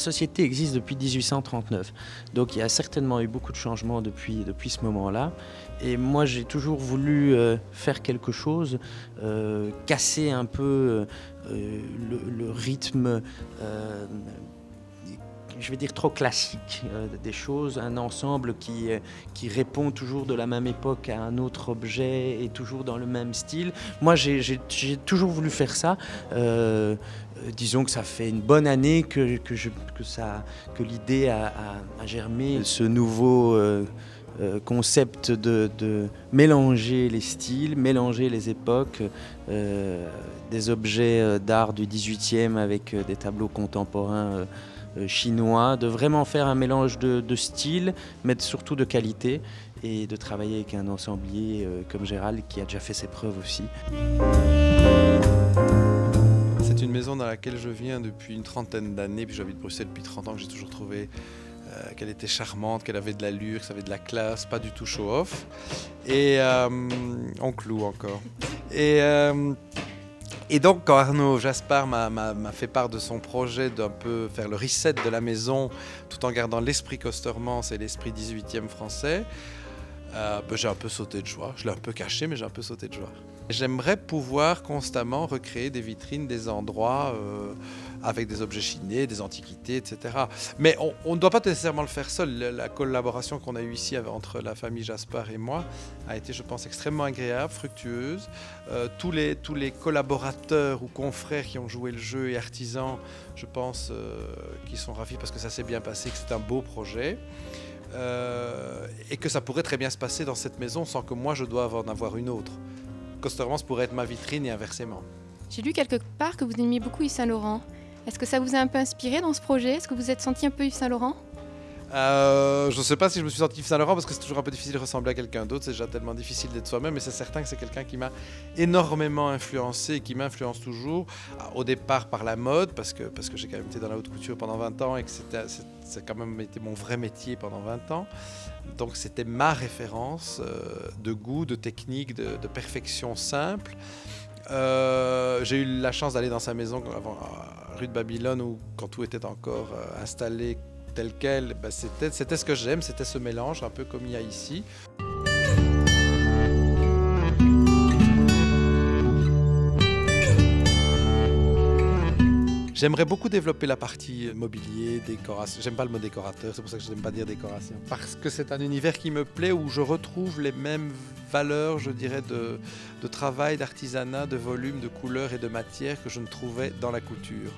société existe depuis 1839, donc il y a certainement eu beaucoup de changements depuis ce moment-là. Et moi, j'ai toujours voulu faire quelque chose, casser un peu le rythme, je vais dire trop classique des choses, un ensemble qui répond toujours de la même époque à un autre objet et toujours dans le même style. Moi, j'ai toujours voulu faire ça. Disons que ça fait une bonne année que l'idée a germé. Ce nouveau concept de mélanger les styles, mélanger les époques, des objets d'art du 18e avec des tableaux contemporains chinois, de vraiment faire un mélange de styles, mais surtout de qualité, et de travailler avec un ensemblier comme Gérald qui a déjà fait ses preuves aussi. C'est une maison dans laquelle je viens depuis une trentaine d'années, puis j'habite Bruxelles depuis 30 ans, que j'ai toujours trouvé qu'elle était charmante, qu'elle avait de l'allure, que ça avait de la classe, pas du tout show-off. Et on cloue encore. Et donc quand Arnaud Jaspard m'a fait part de son projet d'un peu faire le reset de la maison tout en gardant l'esprit Costermans et l'esprit 18e français, j'ai un peu sauté de joie. Je l'ai un peu caché, mais j'ai un peu sauté de joie. J'aimerais pouvoir constamment recréer des vitrines, des endroits avec des objets chinés, des antiquités, etc. Mais on ne doit pas nécessairement le faire seul. La collaboration qu'on a eue ici entre la famille Jaspard et moi a été, je pense, extrêmement agréable, fructueuse. Tous les collaborateurs ou confrères qui ont joué le jeu et artisans, je pense, qui sont ravis parce que ça s'est bien passé, que c'est un beau projet. Et que ça pourrait très bien se passer dans cette maison sans que moi je doive en avoir une autre. Costermans pourrait être ma vitrine et inversement. J'ai lu quelque part que vous aimiez beaucoup Yves Saint Laurent. Est-ce que ça vous a un peu inspiré dans ce projet? Est-ce que vous êtes senti un peu Yves Saint Laurent? Je ne sais pas si je me suis senti Yves Saint Laurent parce que c'est toujours un peu difficile de ressembler à quelqu'un d'autre, c'est déjà tellement difficile d'être soi-même, mais c'est certain que c'est quelqu'un qui m'a énormément influencé et qui m'influence toujours. Au départ par la mode, parce que j'ai quand même été dans la haute couture pendant 20 ans et que ça a quand même été mon vrai métier pendant 20 ans. Donc c'était ma référence de goût, de technique, de perfection simple. J'ai eu la chance d'aller dans sa maison rue de Babylone où quand tout était encore installé tel quel, c'était ce que j'aime, c'était ce mélange un peu comme il y a ici. J'aimerais beaucoup développer la partie mobilier, décoration. J'aime pas le mot décorateur, c'est pour ça que je n'aime pas dire décoration. Parce que c'est un univers qui me plaît, où je retrouve les mêmes valeurs, je dirais, de travail, d'artisanat, de volume, de couleur et de matière que je ne trouvais dans la couture.